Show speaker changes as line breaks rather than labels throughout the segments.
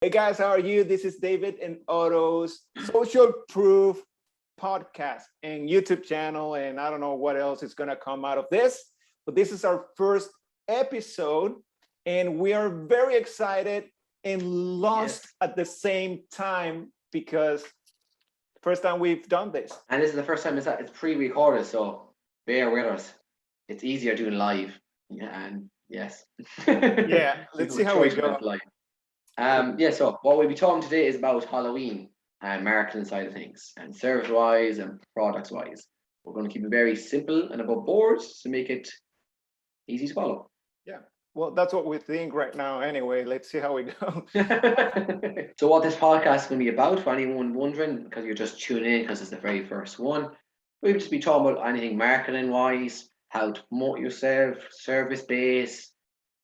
Hey guys, how are you? This is David and Otto's Social Proof podcast and YouTube channel, and I don't know what else is going to come out of this, but this is our first episode, and we are very excited and lost
Yes.
at the same time because first time we've done this.
And this is the first time it's pre-recorded, so bear with us. It's easier doing live. Yeah, and yes.
Yeah,
We
let's
have
see
a
how we
choice
go.
about live. Yeah, so what we'll be talking today is about Halloween and marketing side of things, and service-wise and products-wise. We're going to keep it very simple and above board to make it easy to follow.
Yeah, well, that's what we think right now. Anyway, let's see how we go.
So what this podcast is going to be about, for anyone wondering, because you're just tuning in because it's the very first one, we'll just be talking about anything marketing wise, how to promote yourself, service based,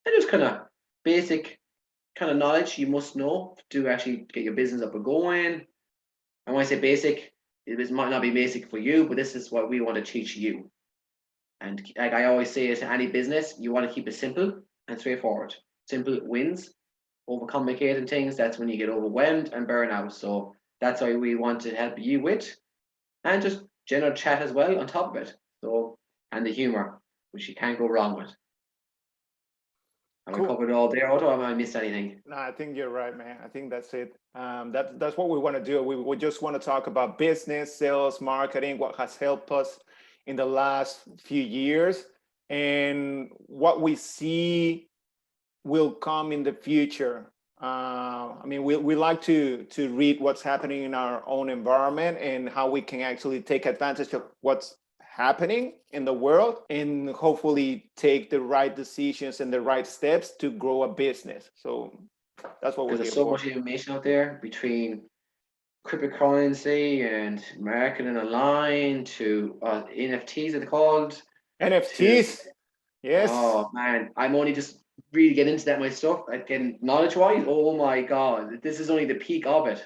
and just kind of basic kind of knowledge you must know to actually get your business up and going. And when I say basic, it might not be basic for you, but this is what we want to teach you. And like I always say to any business, you want to keep it simple and straightforward. Simple wins. Overcomplicating things, that's when you get overwhelmed and burn out. So that's why we want to help you with, and just general chat as well on top of it. So, and the humor, which you can't go wrong with. Have I
Cool.
covered it all there, Otto? Have I missed anything?
No, I think you're right, man. I think that's it. That's what we want to do. We just want to talk about business, sales, marketing, what has helped us in the last few years, and what we see will come in the future. I mean, we like to read what's happening in our own environment and how we can actually take advantage of what's happening in the world and hopefully take the right decisions and the right steps to grow a business. So that's what we're
Because
here
there's so
for.
much information out there between cryptocurrency and marketing online to NFTs, are they called? To
NFTs, yes.
Oh man, I'm only just really getting into that myself. Like getting knowledge wise, oh my god, this is only the peak of it.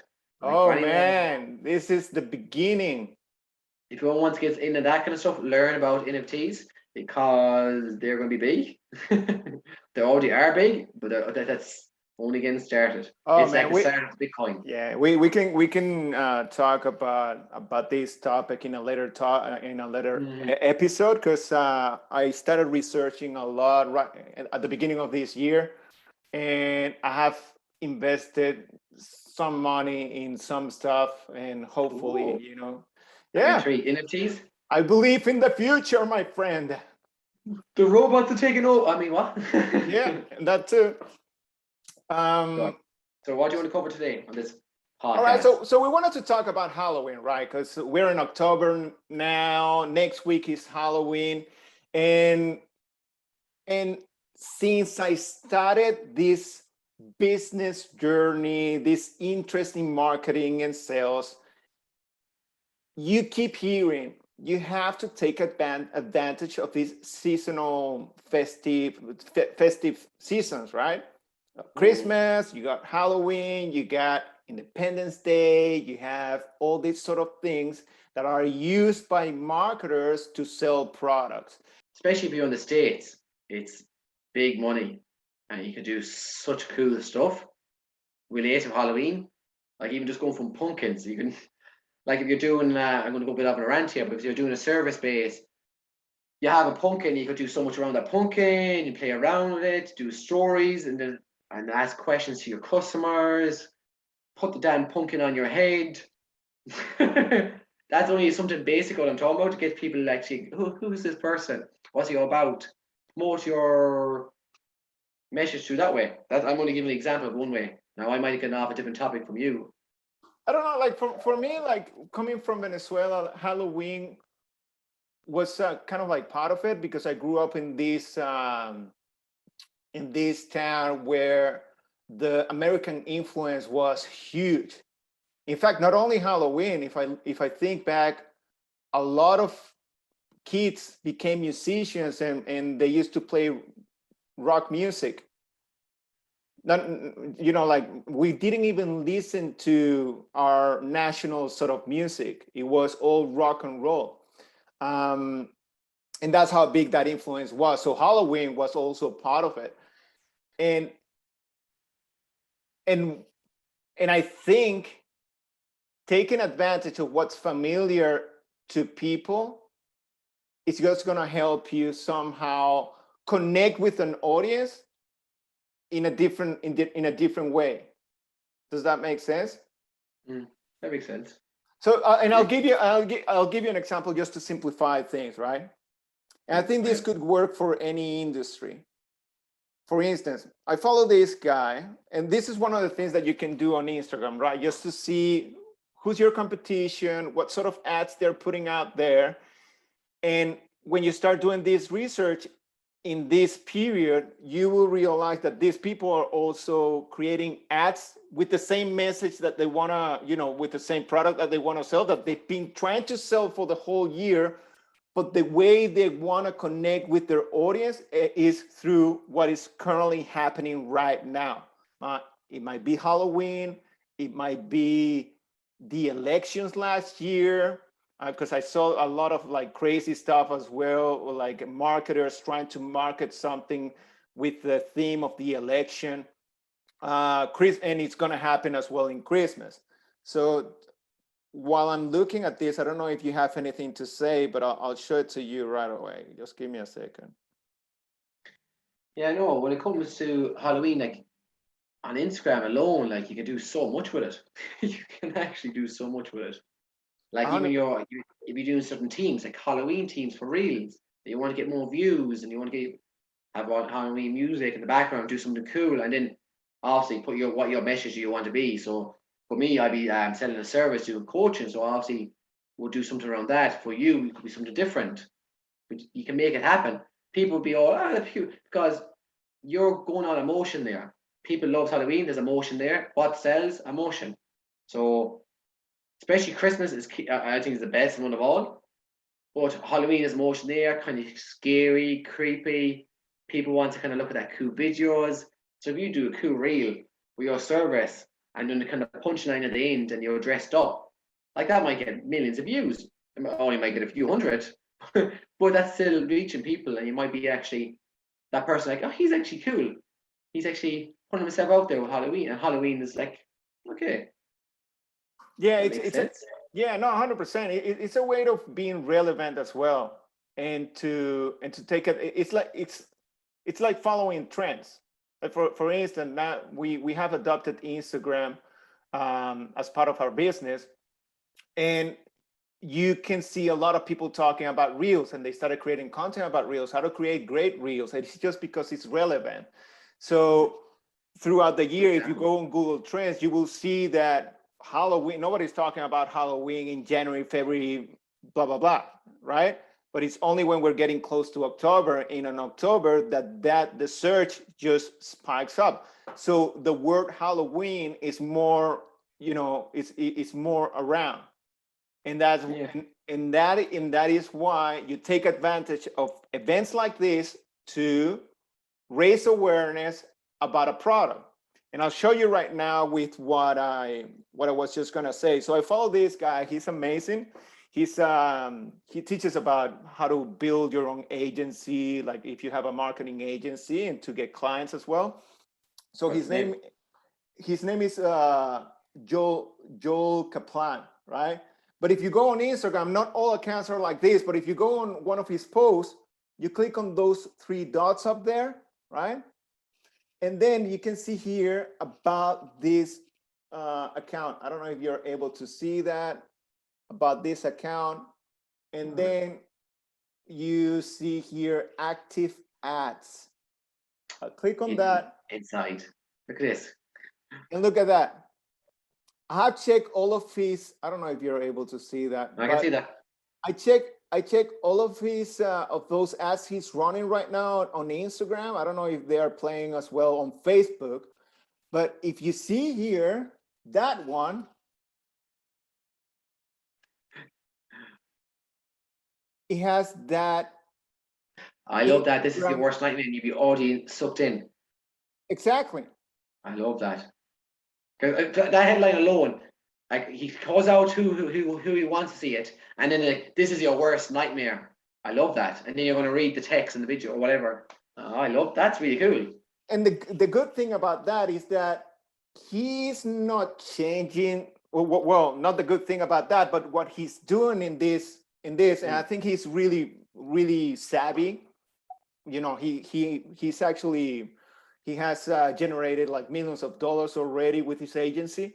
Like for
Oh
anyone,
man, this is the beginning.
if you want to get into that kind of stuff, learn about NFTs because they're going to be big. They already are big, but that's only getting started.
Oh
It's like
man,
the
we
start of Bitcoin.
yeah, we can talk about this topic in a later talk in a later
Mhm.
episode because I started researching a lot right at the beginning of this year, and I have invested some money in some stuff, and hopefully,
Ooh, I'm
yeah,
intrigued. NFTs,
I believe in the future, my friend.
the robots are taking over. I mean, what?
Yeah, and that too.
Good.
Um,
So, what do you want to cover today on this
All right,
podcast?
so we wanted to talk about Halloween, right? Because we're in October now. Next week is Halloween, and and since I started this business journey, this interest in marketing and sales, you keep hearing you have to take advantage of these seasonal festive seasons, right?
Mm.
Christmas, you got Halloween, you got Independence Day, you have all these sort of things that are used by marketers to sell products.
Especially if you're in the States, it's big money and you can do such cool stuff related to Halloween. Like even just going from pumpkins, you can like if you're doing I'm gonna go a bit of a rant here, but if you're doing a service base, you have a pumpkin, you could do so much around that pumpkin, you play around with it, do stories and ask questions to your customers, put the damn pumpkin on your head. That's only something basic what I'm talking about to get people actually who's this person? What's he all about? Promote your message through that way. That I'm only giving an example of one way. Now I might get off a different topic from you.
I don't know, like for me, like coming from Venezuela, Halloween was kind of like part of it because I grew up in this town where the American influence was huge. In fact, not only Halloween, if I think back, a lot of kids became musicians and they used to play rock music. Not, like we didn't even listen to our national sort of music. It was all rock and roll. Um, and that's how big that influence was. So Halloween was also part of it. And and And I think taking advantage of what's familiar to people is just going to help you somehow connect with an audience in a different way. Does that make sense?
That makes sense.
So, and I'll give you an example just to simplify things, right? And I think this could work for any industry. For instance, I follow this guy, and this is one of the things that you can do on Instagram, right? Just to see who's your competition, what sort of ads they're putting out there. And when you start doing this research in this period, you will realize that these people are also creating ads with the same message that they want to, with the same product that they want to sell, that they've been trying to sell for the whole year. But the way they want to connect with their audience is through what is currently happening right now. It might be Halloween. It might be the elections last year, because I saw a lot of like crazy stuff as well, like marketers trying to market something with the theme of the election. And it's going to happen as well in Christmas. So while I'm looking at this, I don't know if you have anything to say, but I'll show it to you right away. Just give me a second.
Yeah, no, when it comes to Halloween, like on Instagram alone, like you can do so much with it. You can actually do so much with it. Like even if you're doing certain teams, like Halloween teams for reels, that you want to get more views and you want to have Halloween music in the background, do something cool, and then obviously put what your message you want to be. So for me, I'd be selling a service, doing coaching. So obviously we'll do something around that. For you, it could be something different. But you can make it happen. People will be all, because you're going on emotion there. People love Halloween. There's emotion there. What sells? Emotion. So especially Christmas is, I think, is the best one of all. But Halloween is emotion there, kind of scary, creepy. People want to kind of look at that cool videos. So if you do a cool reel with your service and then the kind of punchline at the end and you're dressed up, like that might get millions of views. It only might get a few hundred, but that's still reaching people, and you might be actually that person like, oh, he's actually cool. He's actually putting himself out there with Halloween, and Halloween is like, okay.
Yeah, yeah, no, 100%. It's a way of being relevant as well, and to take it. It's like following trends. Like for instance, now we have adopted Instagram as part of our business, and you can see a lot of people talking about reels, and they started creating content about reels, how to create great reels. It's just because it's relevant. So throughout the year, if you go on Google Trends, you will see that Halloween, nobody's talking about Halloween in January, February, blah, blah, blah, right? But it's only when we're getting close to October, in October, that the search just spikes up. So the word Halloween is more, it's more around. And that's and that is why you take advantage of events like this to raise awareness about a product. And I'll show you right now with what I was just gonna say. So I follow this guy. He's amazing. He teaches about how to build your own agency, like if you have a marketing agency, and to get clients as well. So his name is Joel Kaplan, right? But if you go on Instagram, not all accounts are like this, but if you go on one of his posts, you click on those three dots up there, right? And then you can see here about this account. I don't know if you're able to see that, about this account. And then you see here active ads. Click on that.
Inside. Look at this.
And look at that. I have checked all of his, I don't know if you're able to see that.
I can see that.
I check all of his of those ads he's running right now on Instagram. I don't know if they are playing as well on Facebook, but if you see here, that one, it has that.
I love that. This is your worst nightmare, and you'd be audience sucked in.
Exactly.
I love that. That headline alone, like he calls out who he wants to see it, and then like, this is your worst nightmare. I love that. And then you're going to read the text in the video or whatever. I love that's really cool.
And the good thing about that is that he's not changing. Well, not the good thing about that, but what he's doing and I think he's really savvy. You know, he's actually he has generated like millions of dollars already with his agency,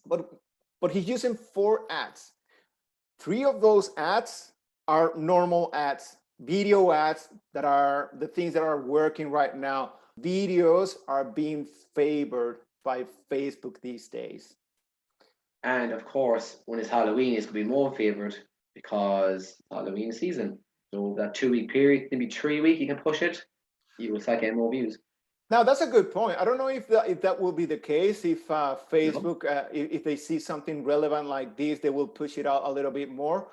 but he's using 4 ads. 3 of those ads are normal ads, video ads that are the things that are working right now. Videos are being favored by Facebook these days.
And of course, when it's Halloween, it's going to be more favored because Halloween season. So that 2 week period, maybe 3 week, you can push it. You will start getting more views.
Now that's a good point. I don't know if that will be the case. If Facebook, if they see something relevant like this, they will push it out a little bit more.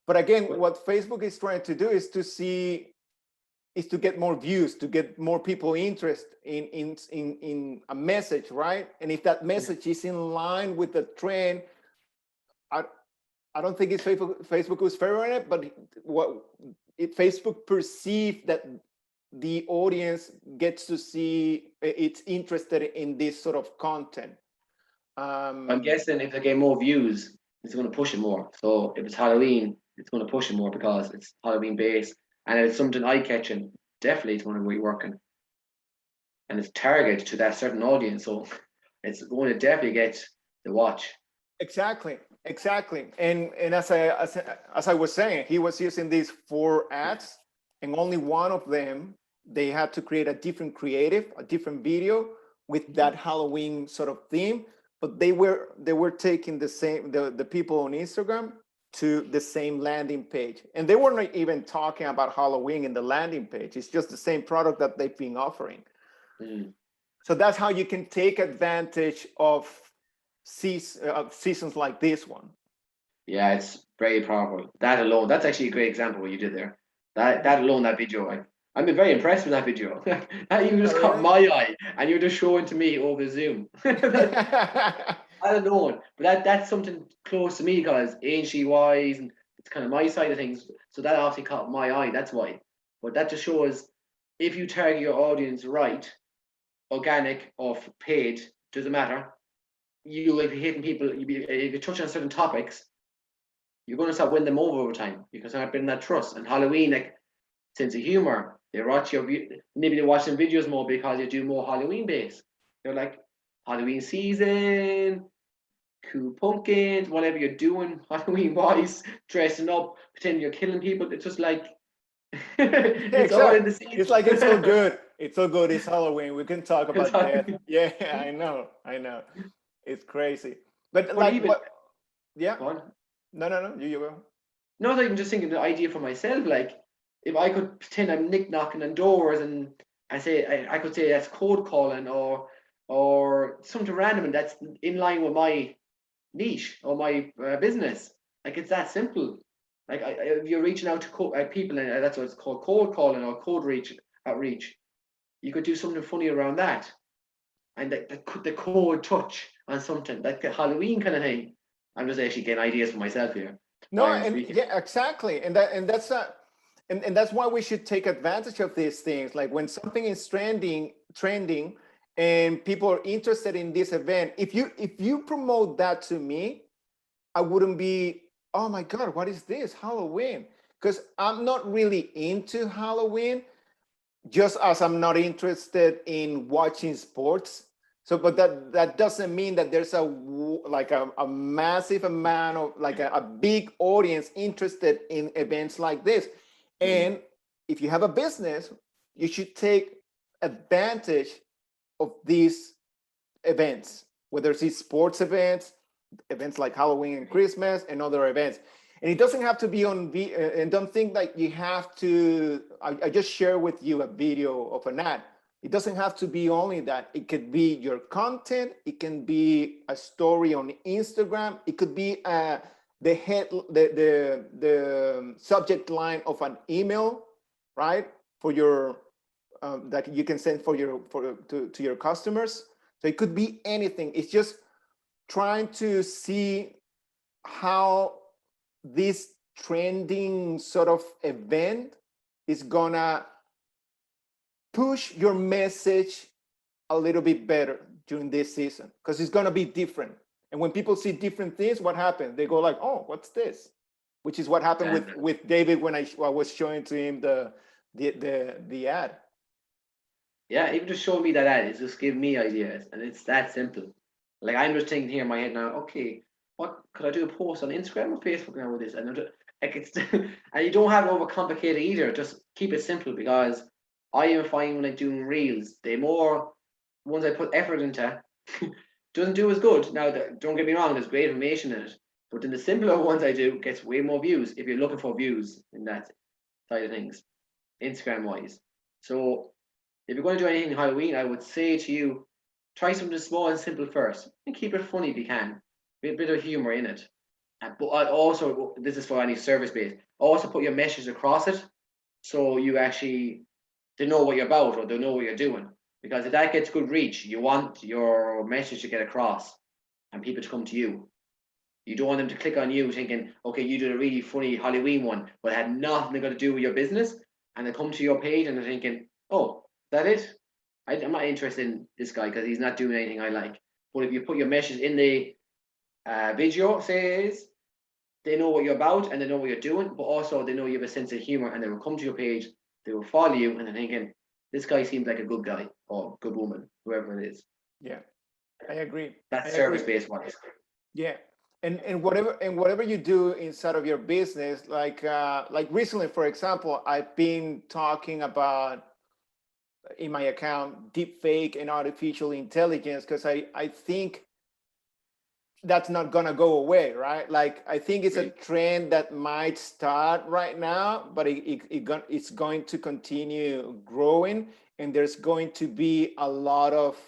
But again, what Facebook is trying to do is to get more views, to get more people interested in a message, right? And if that message is in line with the trend, I don't think it's Facebook who's favoring it, but Facebook perceived that the audience gets to see it's interested in this sort of content.
I'm guessing if they get more views, it's going to push it more. So if it's Halloween, it's going to push it more because it's Halloween based, and if it's something eye catching, definitely it's going to be working. And it's targeted to that certain audience, so it's going to definitely get the watch.
Exactly. And as I was saying, he was using these 4 ads, and only one of them they had to create a different creative, a different video with that Halloween sort of theme. But they were taking the people on Instagram to the same landing page, and they weren't even talking about Halloween in the landing page. It's just the same product that they've been offering. So that's how you can take advantage of seasons like this one.
Yeah, it's very powerful. That alone, that's actually a great example what you did there. That alone, that video, I've been very impressed with that video. That you just caught my eye, and you're just showing to me over Zoom. I don't know, but that's something close to me because ancient wise, and it's kind of my side of things. So that obviously caught my eye. That's why. But that just shows if you target your audience right, organic or paid, doesn't matter. You will be hitting people. If you touch on certain topics, you're going to start winning them over time because they're building that trust. And Halloween, like sense of humor, they watch your maybe they're watching videos more because you do more Halloween based. They're like Halloween season, cool pumpkins, whatever you're doing Halloween wise, dressing up, pretending you're killing people. It's just like it's all in the season.
It's like it's so good. It's so good. It's Halloween. We can talk about death. Yeah, I know. It's crazy. But like
even,
what? Yeah.
Go on.
No. You will.
No, I'm just thinking the idea for myself. Like, if I could pretend I'm knocking on doors and I could say that's cold calling or something random and that's in line with my niche or my business. Like, it's that simple. Like, if you're reaching out to people, and that's what it's called, cold calling or cold outreach. You could do something funny around that, and the cold touch on something like the Halloween kind of thing. I'm just actually getting ideas for myself here.
No, and yeah, exactly, and that's and that's why we should take advantage of these things. Like when something is trending, and people are interested in this event. If you promote that to me, I wouldn't be, oh my God, what is this Halloween? Because I'm not really into Halloween, just as I'm not interested in watching sports. So, but that doesn't mean that there's a massive amount of a big audience interested in events like this. And if you have a business, you should take advantage of these events, whether it's sports events like Halloween and Christmas and other events. And it doesn't have to be on and don't think that you have to. I just share with you a video of an ad. It doesn't have to be only that. It could be your content. It can be a story on Instagram. It could be the subject line of an email, right? For your that you can send to your customers. So it could be anything. It's just trying to see how this trending sort of event is gonna push your message a little bit better, during this season because it's going to be different. And when people see different things, what happens? They go like, "Oh, what's this?" Which is what happened with David when I was showing to him the ad.
Yeah, even just showing me that ad is just giving me ideas, and it's that simple. Like I'm just thinking here in my head now, okay, what could I do a post on Instagram or Facebook now with this? And I'm just, like it's and you don't have it overcomplicated either. Just keep it simple because I even find when I'm doing reels, the more ones I put effort into, doesn't do as good. Now, don't get me wrong, there's great information in it, but then the simpler ones I do gets way more views if you're looking for views in that side of things, Instagram wise. So if you're going to do anything in Halloween, I would say to you, try something small and simple first, and keep it funny if you can. Be a bit of humor in it. But also, this is for any service based. Also, put your message across it, so you actually they know what you're about or they know what you're doing. Because if that gets good reach, you want your message to get across, and people to come to you. You don't want them to click on you thinking, okay, you did a really funny Halloween one, but it had nothing to do with your business, and they come to your page and they're thinking, oh, is that it? I'm not interested in this guy because he's not doing anything I like. But if you put your message in the video, say it is, they know what you're about and they know what you're doing, but also they know you have a sense of humor and they will come to your page, they will follow you, and they're thinking, this guy seems like a good guy or good woman, whoever it is.
Yeah, I agree.
That's service based wise.
Yeah, and whatever you do inside of your business, like recently, for example, I've been talking about in my account deep fake and artificial intelligence because I think that's not gonna go away, right? Like I think it's a trend that might start right now, but it's going to continue growing, and there's going to be a lot of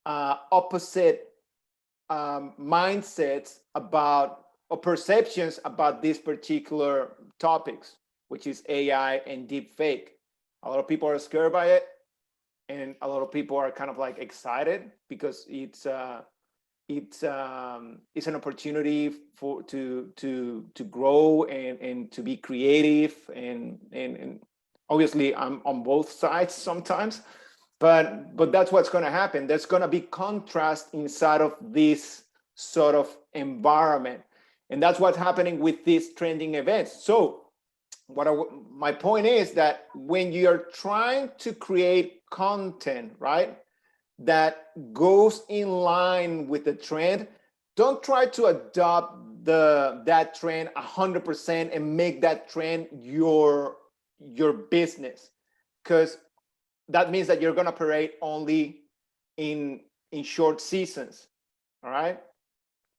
opposite mindsets about or perceptions about these particular topics, which is AI and deep fake. A lot of people are scared by it, and a lot of people are kind of like excited because it's an opportunity for to grow and to be creative and obviously I'm on both sides sometimes, but that's what's going to happen. There's going to be contrast inside of this sort of environment, and that's what's happening with these trending events. So my point is that when you're trying to create content, right, that goes in line with the trend, don't try to adopt that trend 100% and make that trend your business, because that means that you're going to operate only in short seasons. All right,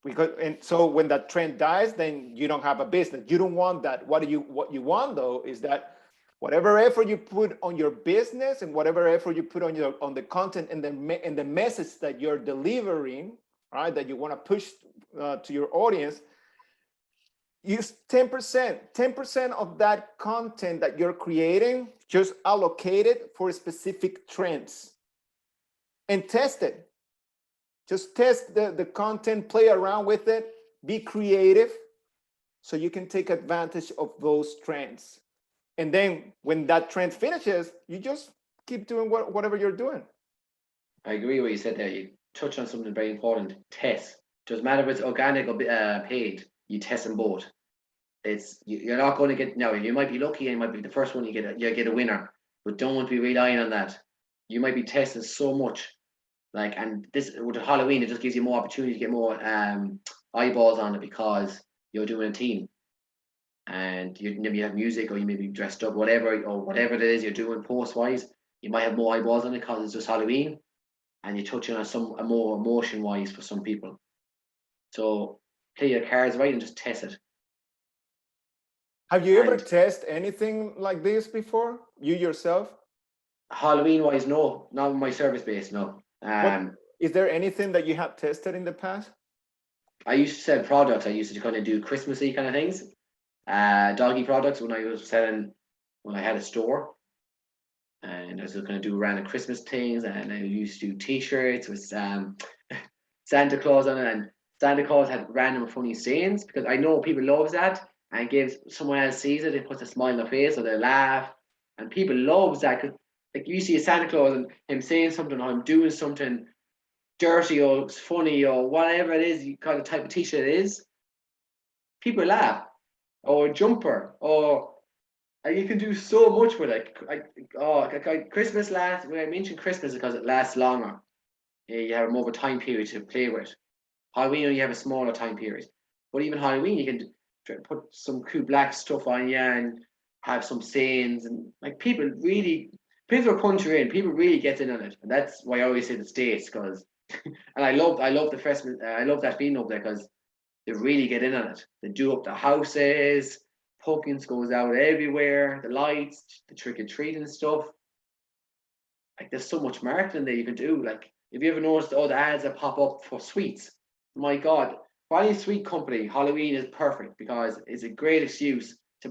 because and so when that trend dies, then you don't have a business. You don't want that. What you want though is that whatever effort you put on your business and whatever effort you put on the content and the message that you're delivering, right, that you want to push to your audience, use 10% of that content that you're creating, just allocate it for specific trends and test it. Just test the content, play around with it, be creative so you can take advantage of those trends. And then when that trend finishes, you just keep doing whatever you're doing.
I agree with what you said there. You touched on something very important. Test. Doesn't matter if it's organic or paid. You test them both. You're not going to get now. You might be lucky and you might be the first one you get a winner, but don't be relying on that. You might be testing so much, like, and this with Halloween, it just gives you more opportunity to get more eyeballs on it because you're doing a team, and maybe you have music or you may be dressed up, whatever it is you're doing post wise. You might have more eyeballs on it because it's just Halloween, and you're touching on a more emotion wise for some people. So play your cards right and just test it.
Have you ever tested anything like this before, you yourself?
Halloween wise, no, not my service base, no.
Is there anything that you have tested in the past?
I used to sell products. I used to kind of do Christmassy kind of things, doggy products when I had a store, and I was going to do random Christmas things, and I used to do T-shirts with Santa Claus on it, and Santa Claus had random funny sayings because I know people love that, and gives someone else sees it, it puts a smile on their face or they laugh, and people love that. Cause, like you see a Santa Claus and him saying something or him doing something dirty or funny or whatever it is, you kind of type of t-shirt it is, people laugh. Or a jumper, or and you can do so much with it. Christmas lasts. When I mention Christmas because it lasts longer. You have more of a time period to play with. Halloween, you have a smaller time period. But even Halloween, you can put some cool black stuff on you and have some sayings, and like people are country in, people really get in on it, and that's why I always say the States, because and I love the festival. I love that being up there because they really get in on it. They do up the houses, pumpkins goes out everywhere, the lights, the trick or treating stuff. Like there's so much marketing that you can do. Like if you ever noticed all the ads that pop up for sweets, my God, for any sweet company, Halloween is perfect because it's a great excuse to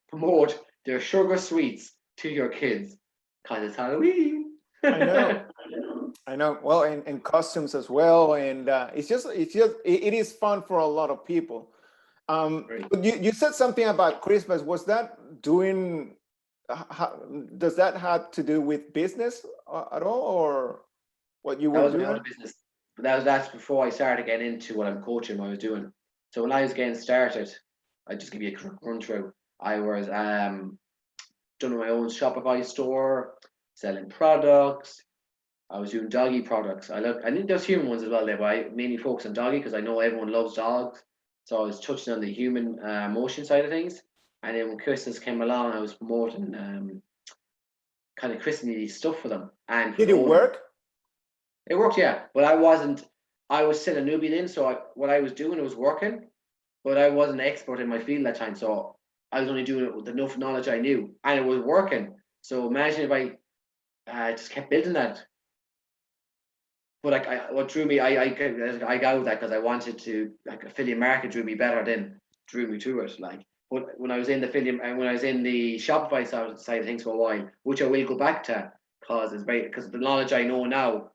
promote their sugar sweets to your kids because it's Halloween.
I know. I know. Well, and costumes as well, and it is fun for a lot of people.
Right.
But you said something about Christmas. Was that doing? How, does that have to do with business at all, or what you
That
were
was my other
doing?
business. But that's before I started getting into what I'm coaching, what I was doing. So when I was getting started, I just give you a quick run through. I was doing my own Shopify store, selling products. I was doing doggy products. I think there's human ones as well there, but I mainly focus on doggy because I know everyone loves dogs. So I was touching on the human emotion side of things. And then when Christmas came along, I was promoting kind of Christmas stuff for them and for
Did
the
it
owner.
work?
It worked, yeah, but I wasn't. I was still a newbie then, so what I was doing, it was working, but I wasn't an expert in my field that time. So I was only doing it with enough knowledge I knew, and it was working. So imagine if I just kept building that. But like, what drew me, I got that because I wanted to, like, affiliate market drew me better than drew me to it. Like, but when I was in the affiliate and when I was in the Shopify side of things for a while, which I will go back to, because the knowledge I know now,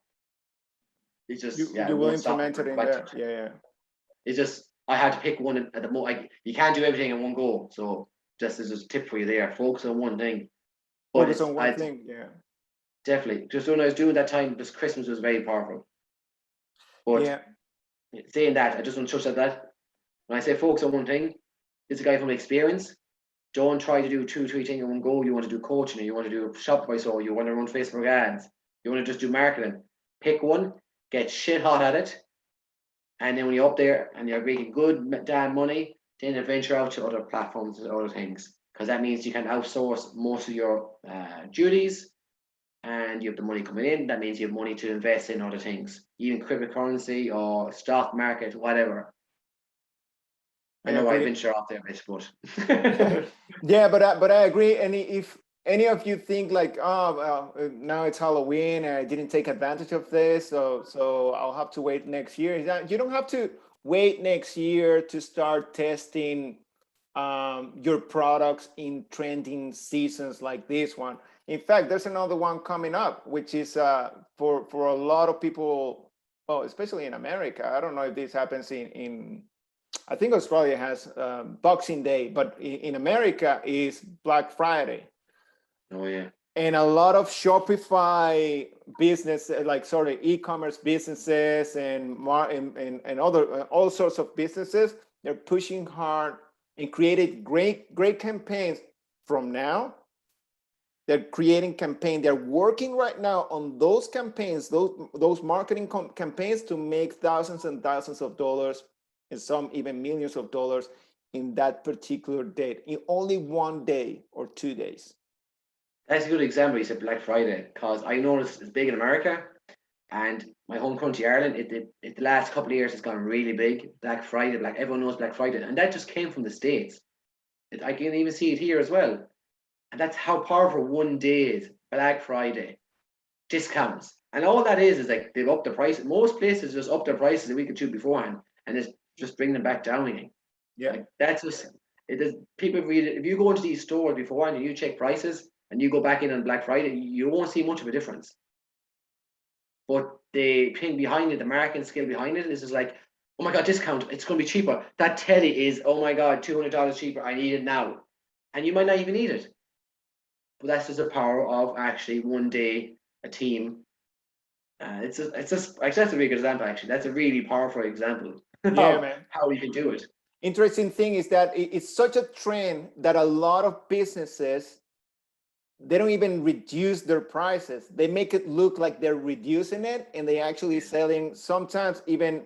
it's just, yeah,
You
it
will
won't stop me
implement
from
it
going
in
back to
there.
it.
Yeah, yeah.
It's just I had to pick one at the moment. You can't do everything in one go. So just as a tip for you there, focus on one thing. But
Focus
it's
on one
I
thing. Yeah,
definitely just when I was doing that time, this Christmas was very powerful. But
yeah.
saying that, I just want to touch on that. When I say focus on one thing, it's a guy from experience. Don't try to do two, three things in one go. You want to do coaching, or you want to do Shopify, so you want to run Facebook ads, you want to just do marketing. Pick one, get shit hot at it, and then when you're up there and you're making good damn money, then venture out to other platforms and other things. Because that means you can outsource most of your duties and you have the money coming in. That means you have money to invest in other things, even cryptocurrency or stock market, whatever.
I
I know I
agree.
venture out there, but
Yeah, but I agree. And if any of you think like, oh well, now it's Halloween and I didn't take advantage of this, so I'll have to wait next year. You don't have to wait next year to start testing your products in trending seasons like this one. In fact, there's another one coming up, which is for a lot of people, well, especially in America. I don't know if this happens in I think Australia has Boxing Day, but in America is Black Friday.
oh yeah,
And a lot of Shopify business, like sorry, e-commerce businesses and other all sorts of businesses, they're pushing hard and created great campaigns from now. They're creating campaign. They're working right now on those campaigns, those marketing campaigns to make thousands and thousands of dollars, and some even millions of dollars in that particular date, in only one day or 2 days.
that's a good example. You said Black Friday because I noticed it's big in America and my home country Ireland. The last couple of years has gone really big. Black Friday, like everyone knows Black Friday, and that just came from the States. I can even see it here as well. And that's how powerful one day is. Black Friday discounts, and all that is like they've upped the price. Most places just up their prices a week or two beforehand, and just bring them back down again.
Yeah.
Like that's just it is. People read it. If you go into these stores beforehand and you check prices, and you go back in on Black Friday, you won't see much of a difference. But the thing behind it, the marketing skill behind it, is just like, oh my god, discount! It's going to be cheaper. That telly is, oh my god, $200 cheaper. I need it now, and you might not even need it. But that's just the power of actually one day a team Actually, that's a really good example. Actually, that's a really powerful example
Yeah,
of
man.
how you can do it.
Interesting thing is that it's such a trend that a lot of businesses, they don't even reduce their prices. They make it look like they're reducing it, and they actually selling sometimes even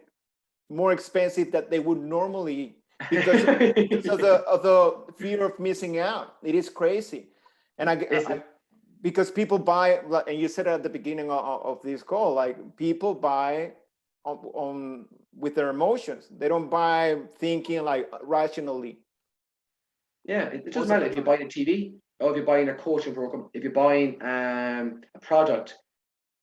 more expensive that they would normally, because of the fear of missing out. It is crazy. And
Listen,
because people buy, and you said at the beginning of this call, like people buy on with their emotions. They don't buy thinking like rationally
yeah, it doesn't
most of
matter
the
if you're
time.
buying a TV or if you're buying a coaching program, if you're buying a product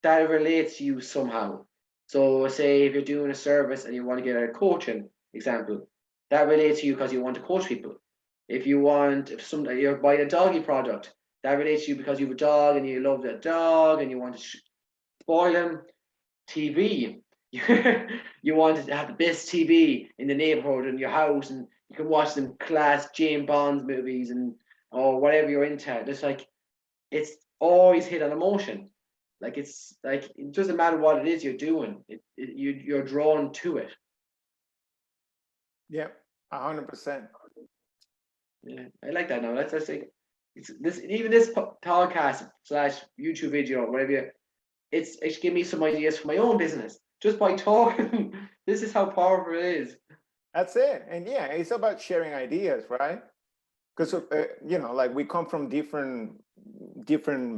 that relates to you somehow. So, say if you're doing a service and you want to get a coaching example, that relates to you because you want to coach people. If you're buying a doggy product, that relates to you because you have a dog and you love that dog and you want to spoil him. TV. You wanted to have the best TV in the neighborhood in your house, and you can watch them class James Bond movies and or whatever you're into. It's always hit on emotion. It's like it doesn't matter what it is you're doing. You're drawn to it.
Yeah, 100%.
Yeah, I like that now. That's like it's this even this podcast slash YouTube video or whatever. It's give me some ideas for my own business just by talking. This is how powerful it is.
That's it. And yeah, it's about sharing ideas, right? Because like we come from different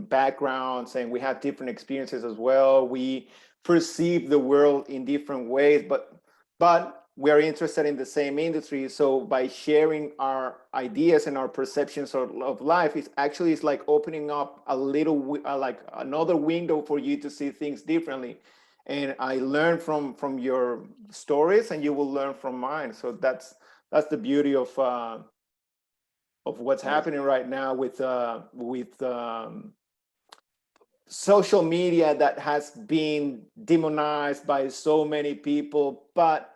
backgrounds, and we have different experiences as well. We perceive the world in different ways, but we are interested in the same industry. So by sharing our ideas and our perceptions of life, it's like opening up a little like another window for you to see things differently. And I learn from your stories, and you will learn from mine. So that's the beauty of what's
Always.
happening right now with social media that has been demonized by so many people, but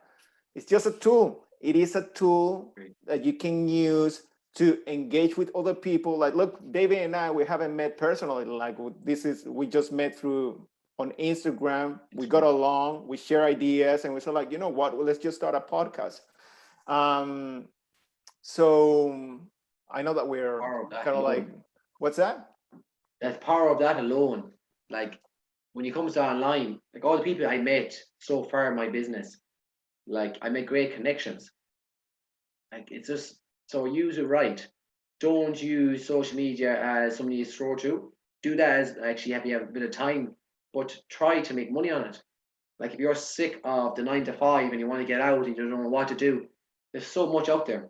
it's just a tool. It is a tool that you can use to engage with other people. Like, look, David and I, we haven't met personally. Like, we just met through on Instagram. We got along, we share ideas, and we said, like, you know what? Well, let's just start a podcast. Um, so I know that we're
Power of that
kind of like,
alone.
what's that?
That power of that alone. Like when it comes to online, like all the people I met so far in my business, like I make great connections. Like it's just so use it right. Don't use social media as something you throw to. Do that as actually have you have a bit of time, but try to make money on it. Like if you're sick of the 9 to 5 and you want to get out and you don't know what to do, there's so much out there.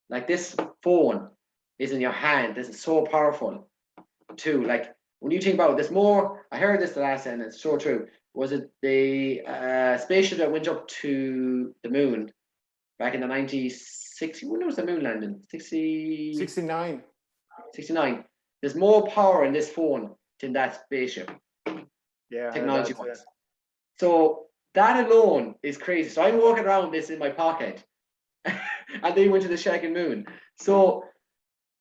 Like this phone is in your hand. This is so powerful too. Like when you think about it, there's more. I heard this the last time, and it's so true. Was it the spaceship that went up to the moon back in the 1960? When was the moon landing?
69.
69. There's more power in this phone than that spaceship,
Yeah, I heard
technology
that too.
wise. So that alone is crazy. So I'm walking around with this in my pocket, and they went to the second moon. So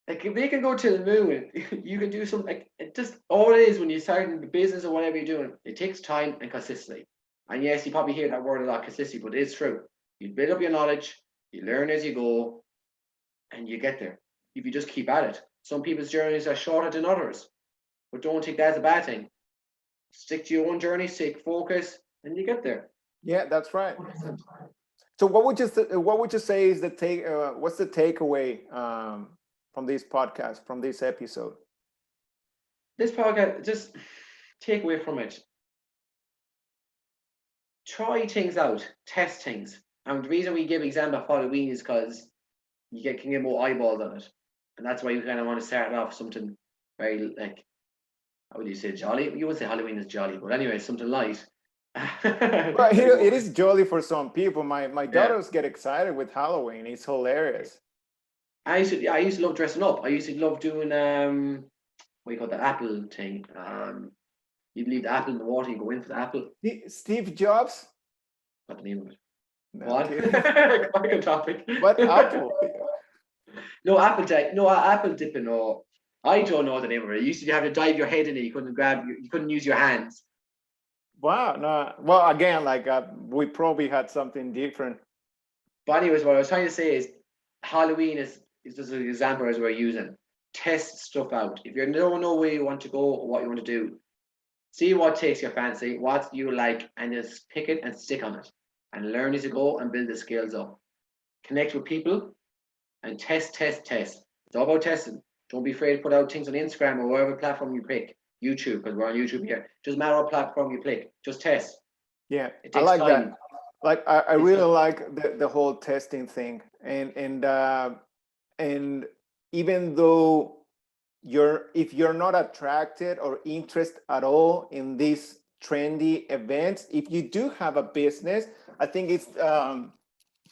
like if they can go to the moon, you can do something. Like it just all it is when you start in the business or whatever you're doing. It takes time and consistency. And yes, you probably hear that word a lot, consistency, but it's true. You build up your knowledge, you learn as you go, and you get there. If you just keep at it. Some people's journeys are shorter than others, but don't take that as a bad thing. Stick to your own journey, stick focus, and you get there.
Yeah, that's right. So what would you say is the take? What's the takeaway from this podcast, from this episode?
This podcast, just take away from it. Try things out, test things. And the reason we give example of Halloween is because can get more eyeballs on it. And that's why you kind of want to start off something very like how would you say jolly? You would say Halloween is jolly, but anyway, something light.
Well, it is jolly for some people. My
Yeah.
daughters get excited with Halloween. It's hilarious.
I used to love dressing up. I used to love doing what do you call the apple thing? You leave the apple in the water, you go in for the apple.
Steve Jobs?
What the name of it?
No, I'm
What?
kidding.
Back on topic.
What apple?
No apple tech. No apple dipping. Or I don't know the name of it. You used to have to dive your head in it. You couldn't use your hands.
Wow. No. Well, again, like we probably had something different.
But anyways, what I was trying to say is Halloween is just an example as we're using. Test stuff out. If you don't know where you want to go or what you want to do, see what takes your fancy, what you like, and just pick it and stick on it. And learn as you go and build the skills up. Connect with people and test. It's all about testing. Don't be afraid to put out things on Instagram or whatever platform you pick. YouTube, because we're on YouTube here. Doesn't matter what platform you pick, just test.
Yeah,
It
I
takes
like
time.
that. Like I really like the whole testing thing, and even though if you're not attracted or interested at all in these trendy events, if you do have a business, I think it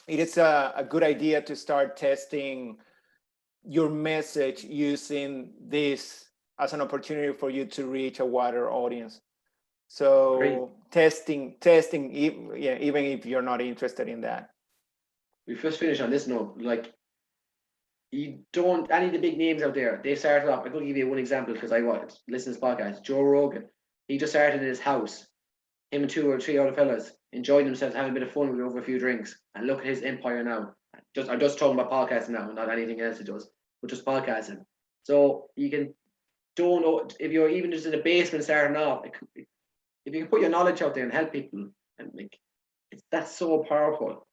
is a good idea to start testing your message using this as an opportunity for you to reach a wider audience.
Great.
So testing, yeah, even if you're not interested in that.
We first finish on this note. Like, you don't, any of the big names out there, they started off. I'm going to give you one example because I listen to this podcast. Joe Rogan, he just started in his house. Him and 2 or 3 other fellas enjoyed themselves, having a bit of fun with over a few drinks. And look at his empire now. I'm just talking about podcasting now, not anything else he does, but just podcasting. So you can, don't know if you're even just in a basement starting off. If you can put your knowledge out there and help people, and like, that's so powerful.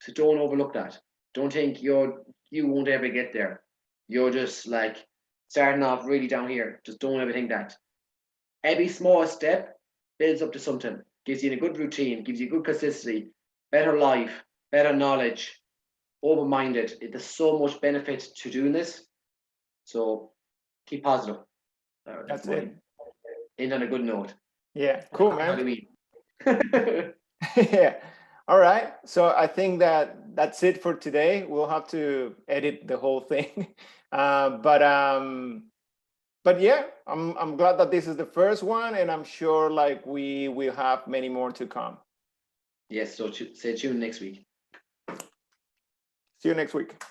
So don't overlook that. Don't think you won't ever get there. You're just like starting off really down here. Just don't ever think that. Every small step builds up to something. Gives you a good routine. Gives you good consistency. Better life. Better knowledge. Open-minded. There's so much benefit to doing this. So keep positive.
That's it.
End on a good note.
Yeah, cool, man.
Halloween.
Yeah. All right. So I think that's it for today. We'll have to edit the whole thing. But yeah, I'm glad that this is the first one, and I'm sure like we will have many more to come.
Yes, so stay tuned next week.
See you next week.